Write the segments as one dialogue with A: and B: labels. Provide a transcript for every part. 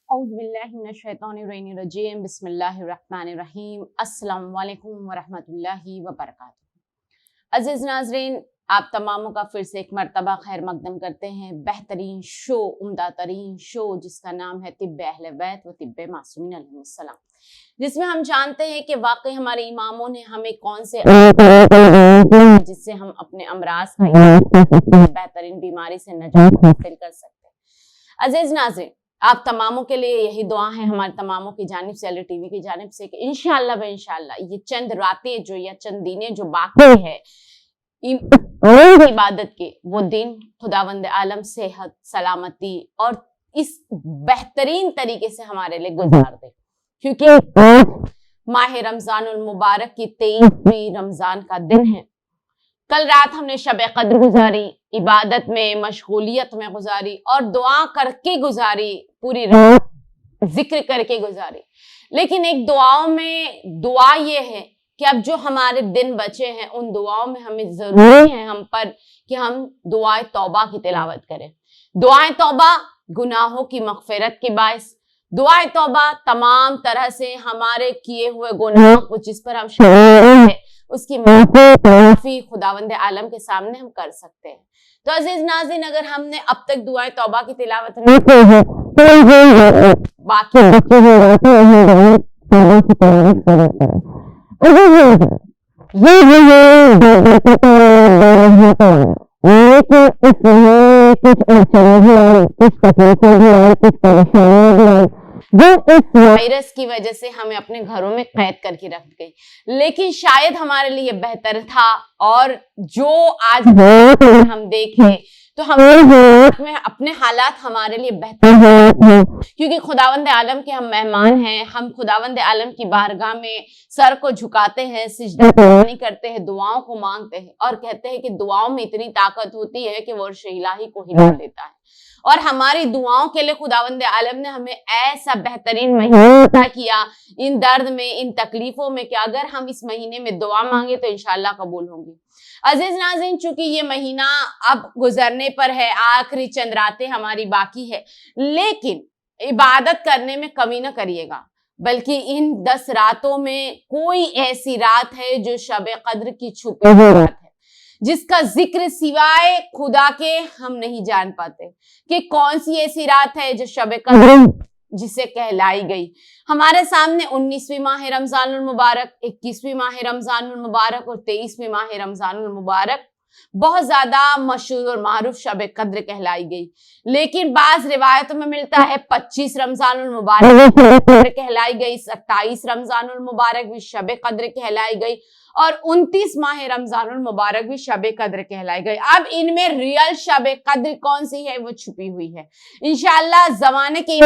A: औज़ुबिल्लाहिमिनश्शैतानिर्रजीम बिस्मिल्लाहिर्रहमानिर्रहीम अस्सलाम वालेकुम वरहमतुल्लाहि वबरकातुहू। अज़ीज़ नाज़रीन, आप तमामों का फिर से एक मरतबा खैर मकदम करते हैं बेहतरीन शो, उम्दा तरीन शो जिसका नाम है तिब्बे अहले बैत व तिब्बे मासूमीन अलैहिस्सलाम, जिसमें हम जानते हैं कि वाकई हमारे इमामों ने हमें कौन से जिससे हम अपने अमराज का इलाज कर सकते हैं, बेहतरीन बीमारी से निजात हासिल कर सकते हैं। अज़ीज़ नाज़रीन, आप तमामों के लिए यही दुआ है हमारे तमामों की जानिब से, अली टीवी की जानिब से, कि इंशाअल्लाह व इंशाअल्लाह ये चंद रातें जो या चंद दिनें जो बाकी है इबादत के, वो दिन खुदावंद आलम सेहत, सलामती और इस बेहतरीन तरीके से हमारे लिए गुजार दे, क्योंकि माह रमजानुल मुबारक की 23वीं रमजान का दिन है। कल रात हमने शब कद्र गुजारी, इबादत में, मशगूलियत में गुजारी और दुआ करके गुजारी, पूरी रात जिक्र करके गुजारी। लेकिन एक दुआओं में दुआ ये है कि अब जो हमारे दिन बचे हैं उन दुआओं में हमें जरूरी है हम पर कि हम दुआए तौबा की तिलावत करें। दुआए तौबा गुनाहों की मगफिरत के बायस, दुआए तौबा तमाम तरह से हमारे किए हुए गुनाह जिस पर हम है उसकी माफी खुदावंद आलम के सामने हम कर सकते हैं। तो अजीज नाज़रीन, अगर हमने अब तक दुआए तौबा की तिलावत नहीं की है तो बाकी वायरस की वजह से हमें अपने घरों में कैद करके रख गई, लेकिन शायद हमारे लिए बेहतर था। और जो आज हम देखें तो हमें अपने हालात हमारे लिए बेहतर हैं, क्योंकि खुदावंद आलम के हम मेहमान हैं। हम खुदावंद आलम की बारगाह में सर को झुकाते हैं, सिजदा करते हैं, दुआओं को मांगते हैं और कहते हैं कि दुआओं में इतनी ताकत होती है कि वो अर्श इलाही को हिला देता है। और हमारी दुआओं के लिए खुदावंद आलम ने हमें ऐसा बेहतरीन महीना किया इन दर्द में, इन तकलीफों में, कि अगर हम इस महीने में दुआ मांगे तो इंशाअल्लाह कबूल होंगी। अजीज नाज़रीन, चूंकि ये महीना अब गुजरने पर है, आखिरी चंद रातें हमारी बाकी है, लेकिन इबादत करने में कमी न करिएगा, बल्कि इन 10 रातों में कोई ऐसी रात है जो शब कद्र की छुपी हुई रात है, जिसका जिक्र सिवाय खुदा के हम नहीं जान पाते कि कौन सी ऐसी रात है जो शब कद्र जिसे कहलाई गई। हमारे सामने 19वीं माह रमजानुल मुबारक, 21वीं माह रमजानुल मुबारक और 23वीं माह रमजानुल मुबारक बहुत ज्यादा मशहूर और मारूफ शब कद्र कहलाई गई। लेकिन बाज रिवायतों में मिलता है 25 रमजानुल मुबारक कहलाई गई, 27 रमजानुल मुबारक भी शब कद्र कहलाई गई और 29 माह रमजानुल मुबारक भी शब कद्र कहलाई गई। अब इनमें रियल शब कद्र कौन सी है वो छुपी हुई है। इंशाअल्लाह ज़माने के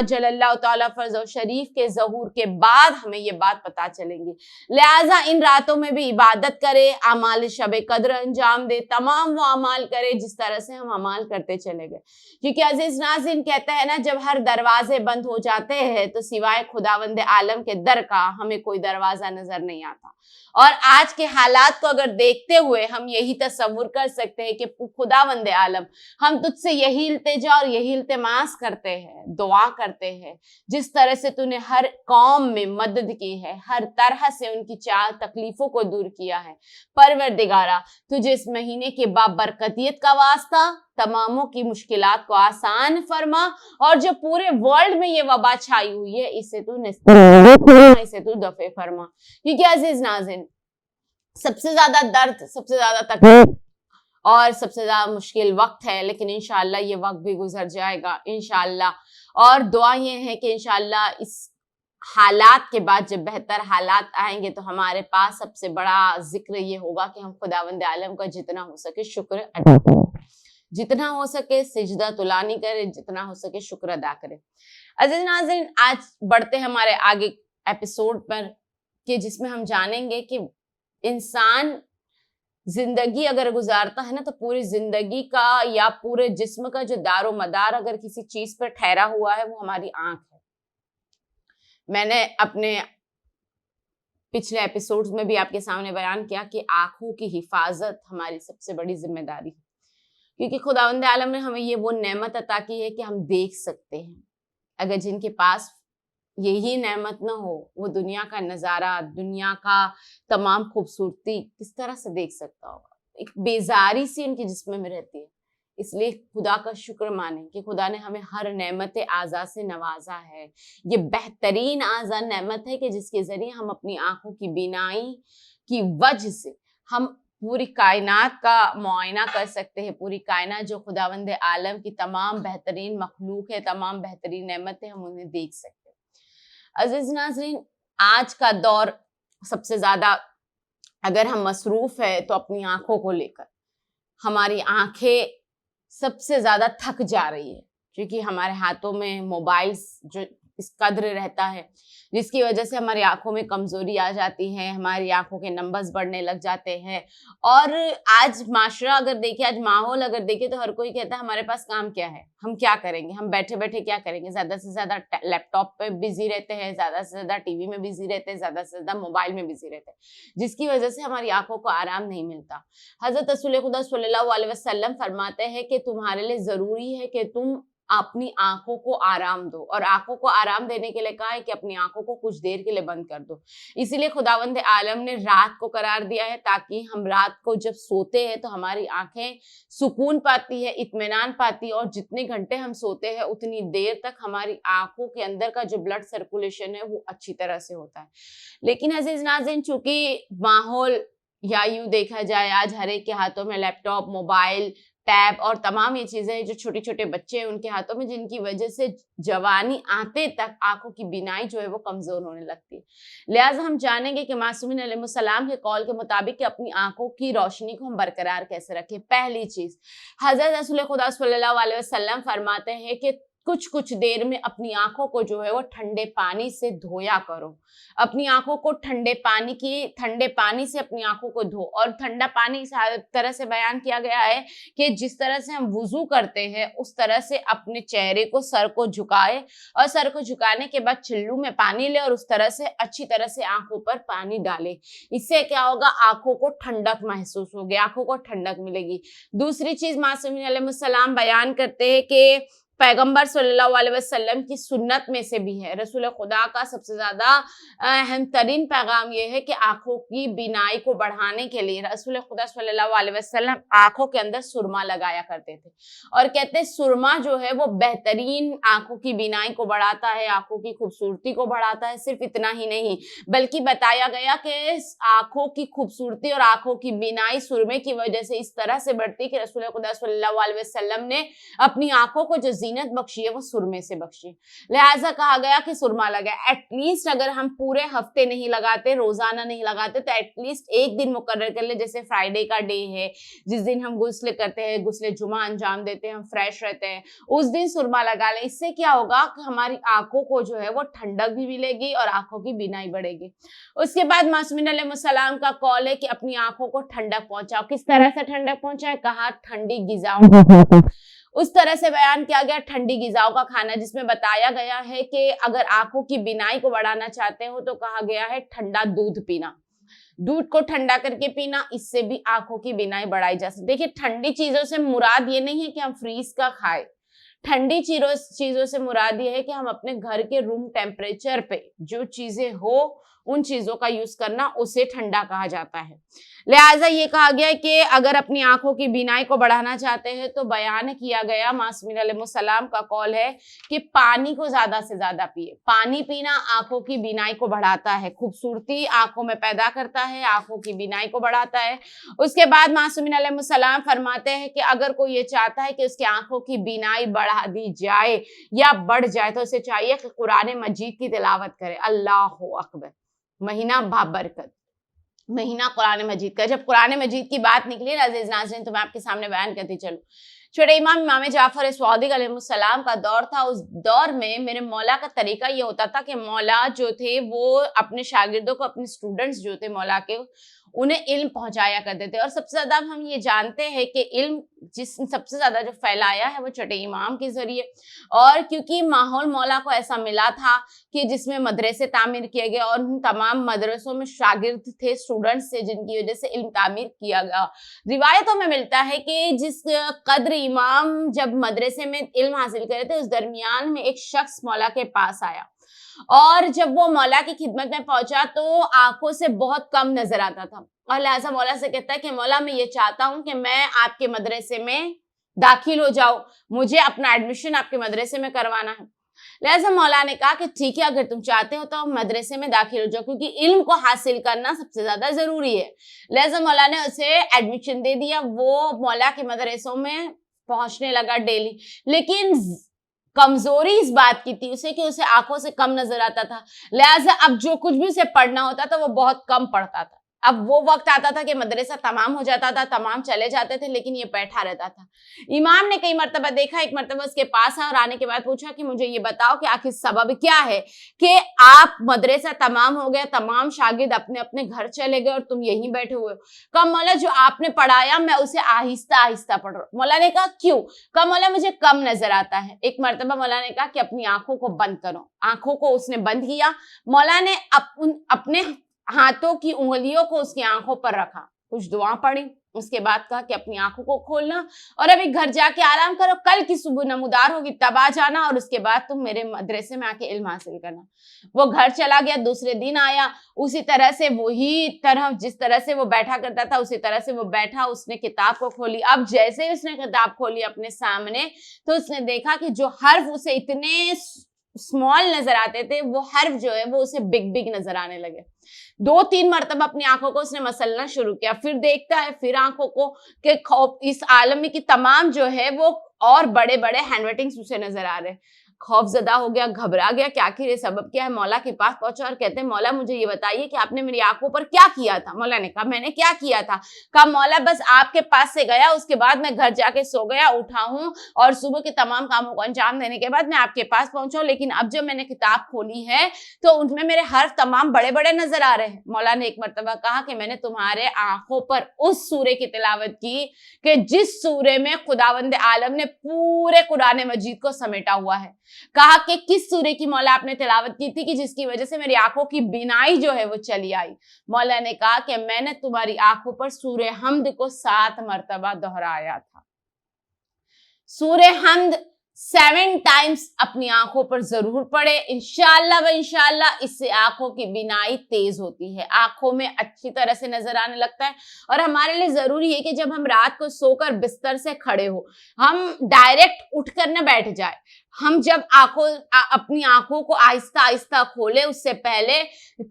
A: जल्लल्लाहु ताला फर्ज और शरीफ के ज़हूर के बाद हमें ये बात पता चलेंगी। लिहाजा इन रातों में भी इबादत करे, अमाल शब कद्र अंजाम दे, तमाम वो अमाल करे जिस तरह से हम अमाल करते चले गए। क्योंकि अजीज नाज़रीन कहते हैं ना, जब हर दरवाजे बंद हो जाते हैं तो सिवाय खुदावंद आलम के दर का हमें कोई दरवाजा नजर नहीं आता। और आज के हालात को अगर देखते हुए हम यही तसव्वुर कर सकते हैं कि खुदावंद आलम, हम तुझसे यही इल्तिजा और यही इल्तिमास करते हैं, दुआ करते हैं, जिस तरह से तूने हर कौम में मदद की है, हर तरह से उनकी तकलीफों को दूर किया है। परवरदिगारा, तुझे इस महीने के बाबरकतियत का वास्ता, तमामों की मुश्किलात को आसान फरमा और जो पूरे वर्ल्ड में ये वबा छाई हुई है इसे तू दफे फरमा। क्योंकि अजीज नाज़रीन, सबसे ज्यादा दर्द, सबसे ज्यादा तकलीफ और सबसे ज्यादा मुश्किल वक्त है, लेकिन इंशाअल्लाह ये वक्त भी गुजर जाएगा इंशाअल्लाह। और दुआ ये है कि इंशाअल्लाह इस हालात के बाद जब बेहतर हालात आएंगे तो हमारे पास सबसे बड़ा जिक्र ये होगा कि हम खुदावंद आलम का जितना हो सके शुक्र अदा करें, जितना हो सके सिजदा तुलानी करें, जितना हो सके शुक्र अदा करें। अजीज नाज़रीन, आज बढ़ते हैं हमारे आगे एपिसोड पर कि जिसमें हम जानेंगे कि इंसान जिंदगी अगर गुजारता है ना तो पूरी जिंदगी का या पूरे जिस्म का जो दारो मदार अगर किसी चीज पर ठहरा हुआ है वो हमारी आंख है। मैंने अपने पिछले एपिसोड्स में भी आपके सामने बयान किया कि आंखों की हिफाजत हमारी सबसे बड़ी जिम्मेदारी है, क्योंकि खुदावंद आलम ने हमें ये वो नेमत अता की है कि हम देख सकते हैं। अगर जिनके पास यही नेमत ना हो, वो दुनिया का नज़ारा, दुनिया का तमाम खूबसूरती किस तरह से देख सकता होगा। एक बेजारी सी उनके जिस्म में रहती है। इसलिए खुदा का शुक्र माने कि खुदा ने हमें हर नेमत आज़ा से नवाजा है। ये बेहतरीन आज़ा नेमत है कि जिसके ज़रिए हम अपनी आँखों की बीनाई की वजह से हम पूरी कायनात का मुआयना कर सकते हैं। पूरी कायनात जो खुदावंद आलम की तमाम बेहतरीन मखलूक है, तमाम बेहतरीन नेमतें, हम उन्हें देख सकते हैं। अजीज नाज़रीन, आज का दौर सबसे ज़्यादा अगर हम मसरूफ़ है तो अपनी आँखों को लेकर। हमारी आँखें सबसे ज़्यादा थक जा रही है क्योंकि हमारे हाथों में मोबाइल्स जो इस कद्र रहता है, जिसकी वजह से हमारी आंखों में कमजोरी आ जाती है, हमारी आंखों के नंबर्स बढ़ने लग जाते हैं। और आज माशरा अगर देखें, आज माहौल अगर देखें तो हर कोई कहता है हमारे पास काम क्या है, हम क्या करेंगे, हम बैठे बैठे क्या करेंगे। ज़्यादा से ज़्यादा लैपटॉप पे बिजी रहते हैं, ज़्यादा से ज़्यादा टीवी में बिजी रहते हैं, ज़्यादा से ज़्यादा मोबाइल में बिजी रहते हैं, जिसकी वजह से हमारी आंखों को आराम नहीं मिलता। हज़रत रसूल खुदा सल्लल्लाहु अलैहि वसल्लम फरमाते हैं कि तुम्हारे लिए ज़रूरी है कि तुम अपनी आंखों को आराम दो, और आंखों को आराम देने के लिए कहा है कि अपनी आंखों को कुछ देर के लिए बंद कर दो। इसीलिए खुदावंद आलम ने रात को करार दिया है ताकि हम रात को जब सोते हैं तो हमारी आंखें सुकून पाती है, इत्मीनान पाती है, और जितने घंटे हम सोते हैं उतनी देर तक हमारी आंखों के अंदर का जो ब्लड सर्कुलेशन है वो अच्छी तरह से होता है। लेकिन अजीज नाज़रीन, चूंकि माहौल या यूं देखा जाए आज हर एक के हाथों में लैपटॉप, मोबाइल, टैब और तमाम ये चीजें जो छोटे छोटे बच्चे हैं उनके हाथों में, जिनकी वजह से जवानी आते तक आंखों की बीनाई जो है वो कमजोर होने लगती है। लिहाजा हम जानेंगे कि मासूमीन अलैहिस्सलाम के कौल के मुताबिक कि अपनी आंखों की रोशनी को हम बरकरार कैसे रखें। पहली चीज, हजरत रसूल खुदा सल्लल्लाहु अलैहि वसल्लम फरमाते हैं कि कुछ कुछ देर में अपनी आंखों को जो है वो ठंडे पानी से धोया करो। अपनी आंखों को ठंडे पानी से अपनी आंखों को धो। और ठंडा पानी इस तरह से बयान किया गया है कि जिस तरह से हम वुजू करते हैं उस तरह से अपने चेहरे को, सर को झुकाए, और सर को झुकाने के बाद चिल्लू में पानी ले और उस तरह से अच्छी तरह से आंखों पर पानी डाले। इससे क्या होगा, आंखों को ठंडक महसूस होगी, आंखों को ठंडक मिलेगी। दूसरी चीज मासूमीन अलैहिस्सलाम बयान करते हैं कि पैगंबर सल्लल्लाहु अलैहि वसल्लम की सुन्नत में से भी है, रसूल खुदा का सबसे ज्यादा अहम तरीन पैगाम यह है कि आंखों की बीनाई को बढ़ाने के लिए रसूल खुदा सल्लल्लाहु अलैहि वसल्लम आंखों के अंदर सुरमा लगाया करते थे, और कहते हैं सुरमा जो है वो बेहतरीन आंखों की बीनाई को बढ़ाता है, आंखों की खूबसूरती को बढ़ाता है। सिर्फ इतना ही नहीं, बल्कि बताया गया कि आंखों की खूबसूरती और आंखों की बीनाई सुरमे की वजह से इस तरह से बढ़ती है कि रसूल खुदा सल्लल्लाहु अलैहि वसल्लम ने अपनी आंखों को जो जीनत बख्शी है वो सुरमे से बख्शी। लिहाजा कहा गया कि सुरमा लगाए। एटलीस्ट अगर हम पूरे हफ्ते नहीं लगाते, रोजाना नहीं लगाते, तो एटलीस्ट एक दिन मुकर्रर कर ले, जैसे फ्राइडे का डे है जिस दिन हम गुस्ल करते हैं, गुस्ल जुमा अंजाम देते हैं, हम फ्रेश रहते हैं, उस दिन सुरमा लगा ले। इससे क्या होगा कि हमारी आंखों को जो है वो ठंडक भी मिलेगी और आंखों की बीनाई बढ़ेगी। उसके बाद मासूमीन अलैहिस्सलाम का कॉल है कि अपनी आंखों को ठंडक पहुंचाओ। किस तरह से ठंडक पहुंचाए, कहा ठंडी गिज़ाओं, उस तरह से बयान किया गया ठंडी गिजाओं का खाना, जिसमें बताया गया है कि अगर आंखों की बीनाई को बढ़ाना चाहते हो तो कहा गया है ठंडा दूध पीना, दूध को ठंडा करके पीना, इससे भी आंखों की बीनाई बढ़ाई जा सकती। देखिए, ठंडी चीजों से मुराद ये नहीं है कि हम फ्रीज का खाएं, ठंडी चीजों से मुराद ये है कि हम अपने घर के रूम टेम्परेचर पे जो चीजें हो उन चीजों का यूज करना, उसे ठंडा कहा जाता है। लिहाजा ये कहा गया है कि अगर अपनी आंखों की बीनाई को बढ़ाना चाहते हैं तो बयान किया गया, मासूमीन अलैहिस्सलाम का कॉल है कि पानी को ज्यादा से ज्यादा पिए। पानी पीना आंखों की बीनाई को बढ़ाता है, खूबसूरती आंखों में पैदा करता है, आंखों की बीनाई को बढ़ाता है। उसके बाद मासूमीन अलैहिस्सलाम फरमाते हैं कि अगर कोई ये चाहता है कि उसकी आंखों की बीनाई बढ़ा दी जाए या बढ़ जाए तो उसे चाहिए कि कुरान मजीद की तिलावत करे। अल्लाहु अकबर, महीना बाबरकत, महीना कुरान मजीद का। जब कुरान मजीद की बात निकली ना अज़ीज़ नाज़रीन, तो मैं आपके सामने बयान करती चलूं। छोटे इमाम जाफर स्वादिक अलैहिस्सलाम का दौर था। उस दौर में मेरे मौला का तरीका ये होता था कि मौला जो थे वो अपने शागिर्दों को, अपने स्टूडेंट्स जो थे मौला के, انہیں علم پہنچایا کرتے تھے. اور سب سے زیادہ ہم یہ جانتے ہیں کہ علم سب سے زیادہ جو پھیلایا ہے وہ چھٹے امام کے ذریعے. اور کیونکہ ماحول مولا کو ایسا ملا تھا کہ جس میں مدرسے تعمیر کیے گئے اور ان تمام مدرسوں میں شاگرد تھے, اسٹوڈنٹس تھے, جن کی وجہ سے علم تعمیر کیا گیا. روایتوں میں ملتا ہے کہ جس قدر امام جب مدرسے میں علم حاصل کرے تھے, اس درمیان میں ایک شخص مولا کے پاس آیا, اور جب وہ مولا کی خدمت میں پہنچا تو آنکھوں سے بہت کم نظر آتا تھا, اور لہٰذا مولا سے کہتا ہے کہ مولا میں یہ چاہتا ہوں کہ میں آپ کے مدرسے میں داخل ہو جاؤں, مجھے اپنا ایڈمیشن آپ کے مدرسے میں کروانا ہے. لہٰذا مولا نے کہا کہ ٹھیک ہے, اگر تم چاہتے ہو تو مدرسے میں داخل ہو جاؤ, کیونکہ علم کو حاصل کرنا سب سے زیادہ ضروری ہے. لہٰذا مولا نے اسے ایڈمیشن دے دیا. وہ مولا کے مدرسوں میں پہنچنے لگا ڈیلی, لیکن کمزوری اس بات کی تھی اسے کہ اسے آنکھوں سے کم نظر آتا تھا. لہٰذا اب جو کچھ بھی اسے پڑھنا ہوتا تھا وہ بہت کم پڑھتا تھا. اب وہ وقت آتا تھا کہ مدرسہ تمام ہو جاتا تھا, تمام چلے جاتے تھے, لیکن یہ بیٹھا رہتا تھا. امام نے کئی مرتبہ دیکھا, ایک مرتبہ اس کے پاس آیا اور آنے کے بعد پوچھا کہ مجھے یہ بتاؤ کہ آخر سبب کیا ہے کہ آپ مدرسہ تمام ہو گیا, تمام شاگرد اپنے اپنے گھر چلے گئے اور تم یہیں بیٹھے ہوئے ہو. کہا مولا جو آپ نے پڑھایا میں اسے آہستہ آہستہ پڑھ رہا ہوں. مولا نے کہا کیوں؟ کہا مولا مجھے کم نظر آتا ہے. ایک مرتبہ مولا نے کہا کہ اپنی آنکھوں کو بند کرو. آنکھوں کو اس نے بند کیا. مولا نے اپنے ہاتھوں کی انگلیوں کو اس کی آنکھوں پر رکھا, کچھ دعا پڑھی, اس کے بعد کہا کہ اپنی آنکھوں کو کھولنا اور ابھی گھر جا کے آرام کرو, کل کی صبح نمودار ہوگی تب آ جانا, اور اس کے بعد تم میرے مدرسے میں آ کے علم حاصل کرنا. وہ گھر چلا گیا. دوسرے دن آیا, اسی طرح سے وہی طرح جس طرح سے وہ بیٹھا کرتا تھا اسی طرح سے وہ بیٹھا. اس نے کتاب کو کھولی. اب جیسے اس نے کتاب کھولی اپنے سامنے, تو اس نے دیکھا کہ جو حرف اسے اتنے اسمال نظر آتے تھے وہ حرف جو ہے وہ اسے بگ بگ نظر آنے لگے. 2-3 مرتبہ اپنی آنکھوں کو اس نے مسلنا شروع کیا. پھر دیکھتا ہے پھر آنکھوں کو کہ اس عالم کی تمام جو ہے وہ اور بڑے بڑے ہینڈ رائٹنگز اسے نظر آ رہے. خوف زدہ ہو گیا, گھبرا گیا کہ آخر یہ سبب کیا ہے. مولا کے پاس پہنچا اور کہتے ہیں مولا مجھے یہ بتائیے کہ آپ نے میری آنکھوں پر کیا کیا تھا. مولا نے کہا میں نے کیا کیا تھا؟ کہا مولا بس آپ کے پاس سے گیا, اس کے بعد میں گھر جا کے سو گیا, اٹھا ہوں اور صبح کے تمام کاموں کو انجام دینے کے بعد میں آپ کے پاس پہنچا ہوں, لیکن اب جب میں نے کتاب کھولی ہے تو ان میں میرے حرف تمام بڑے بڑے نظر آ رہے ہیں. مولا نے ایک مرتبہ کہا کہ میں نے تمہارے آنکھوں پر اس سورے کی تلاوت کی کہ جس سورے میں خداوند عالم نے پورے قرآن مجید کو سمیٹا ہوا ہے. کہا کہ کس سورے کی مولا آپ نے تلاوت کی تھی کہ جس کی وجہ سے میری آنکھوں کی بینائی جو ہے وہ چلی آئی؟ مولا نے کہا کہ میں نے تمہاری آنکھوں پر سورہ حمد کو 7 مرتبہ دہرایا تھا. سورہ حمد 7 ٹائمز اپنی آنکھوں پر ضرور پڑے. انشاءاللہ و انشاءاللہ اس سے آنکھوں کی بینائی تیز ہوتی ہے, آنکھوں میں اچھی طرح سے نظر آنے لگتا ہے. اور ہمارے لیے ضروری ہے کہ جب ہم رات کو سو کر بستر سے کھڑے ہو, ہم ڈائریکٹ اٹھ کر نہ بیٹھ جائے. ہم جب اپنی آنکھوں کو آہستہ آہستہ کھولے اس سے پہلے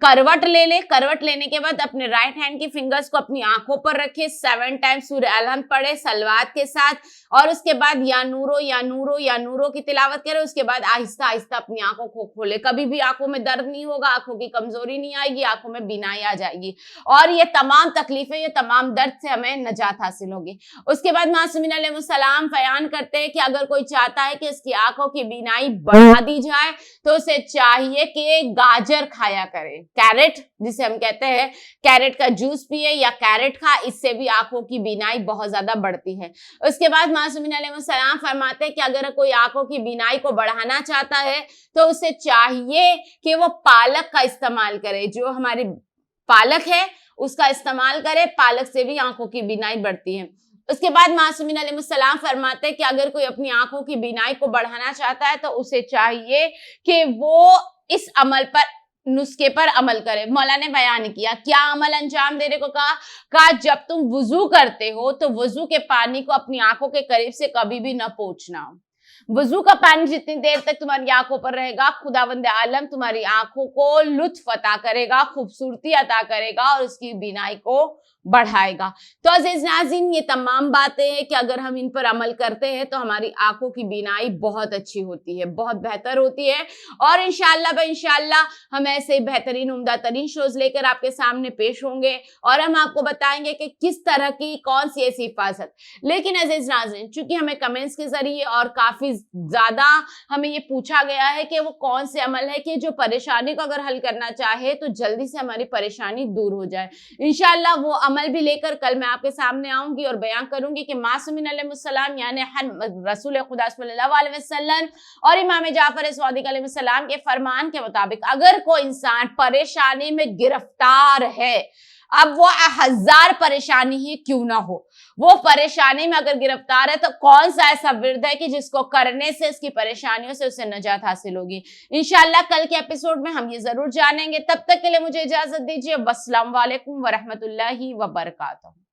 A: کروٹ لے لے. کروٹ لینے کے بعد اپنے رائٹ ہینڈ کی فنگرز کو اپنی آنکھوں پر رکھے, 7 ٹائمز سورہ الحمد پڑھے صلوات کے ساتھ, اور اس کے بعد یا نورو یا نورو یا نورو کی تلاوت کرے. اس کے بعد آہستہ آہستہ اپنی آنکھوں کو کھولے. کبھی بھی آنکھوں میں درد نہیں ہوگا, آنکھوں کی کمزوری نہیں آئے گی, آنکھوں میں بینائی آ جائے گی, اور یہ تمام تکلیفیں, یہ تمام درد سے ہمیں نجات حاصل ہوگی. اس کے بعد معصومین علیہ السلام بیان کرتے ہیں کہ اگر کوئی چاہتا ہے کہ اس کی آنکھوں کی بینائی بڑھا دی جائے تو اسے چاہیے کہ گاجر کھایا کرے, کیرٹ جسے ہم کہتے ہیں, کیرٹ کا جوس پیے یا کیرٹ کھا, اس سے بھی آنکھوں کی بینائی بہت زیادہ بڑھتی ہے. اس کے بعد معصومین علیہ السلام فرماتے ہیں کہ اگر کوئی آنکھوں کی بینائی کو بڑھانا چاہتا ہے تو اسے چاہیے کہ وہ پالک کا استعمال کرے. جو ہماری پالک ہے اس کا استعمال کرے, پالک سے بھی آنکھوں کی بینائی بڑھتی ہے. اس کے بعد معصومین علیہ السلام فرماتے ہیں کہ اگر کوئی اپنی آنکھوں کی بینائی کو بڑھانا چاہتا ہے تو اسے چاہیے کہ وہ اس عمل پر, نسخے پر عمل کرے. مولا نے بیان کیا کیا عمل انجام دینے کو کہا جب تم وضو کرتے ہو تو وضو کے پانی کو اپنی آنکھوں کے قریب سے کبھی بھی نہ پہنچنا. وضو کا پانی جتنی دیر تک تمہاری آنکھوں پر رہے گا, خداوند عالم تمہاری آنکھوں کو لطف عطا کرے گا, خوبصورتی عطا کرے گا اور اس کی بینائی کو بڑھائے گا. تو عزیز ناظرین, یہ تمام باتیں ہیں کہ اگر ہم ان پر عمل کرتے ہیں تو ہماری آنکھوں کی بینائی بہت اچھی ہوتی ہے, بہت بہتر ہوتی ہے. اور انشاءاللہ ہم ایسے بہترین عمدہ ترین شوز لے کر آپ کے سامنے پیش ہوں گے اور ہم آپ کو بتائیں گے کہ کس طرح کی کون سی ایسی حفاظت. لیکن عزیز ناظرین, چونکہ ہمیں کمنٹس کے ذریعے اور کافی زیادہ ہمیں یہ پوچھا گیا ہے کہ وہ کون سے عمل ہے کہ جو پریشانی کو اگر حل کرنا چاہے تو جلدی سے ہماری پریشانی دور ہو جائے. انشاءاللہ وہ عمل بھی لے کر کل میں آپ کے سامنے آؤں گی اور بیان کروں گی کہ معصومین علیہ السلام یعنی رسول خدا صلی اللہ علیہ وسلم اور امام جعفر صادق علیہ السلام کے فرمان کے مطابق اگر کوئی انسان پریشانی میں گرفتار ہے، اب وہ 1000 پریشانی ہی کیوں نہ ہو، وہ پریشانی میں اگر گرفتار ہے تو کون سا ایسا ورد ہے کہ جس کو کرنے سے اس کی پریشانیوں سے اسے نجات حاصل ہوگی. انشاءاللہ کل کے ایپیسوڈ میں ہم یہ ضرور جانیں گے. تب تک کے لیے مجھے اجازت دیجیے. والسلام علیکم ورحمۃ اللہ وبرکاتہ.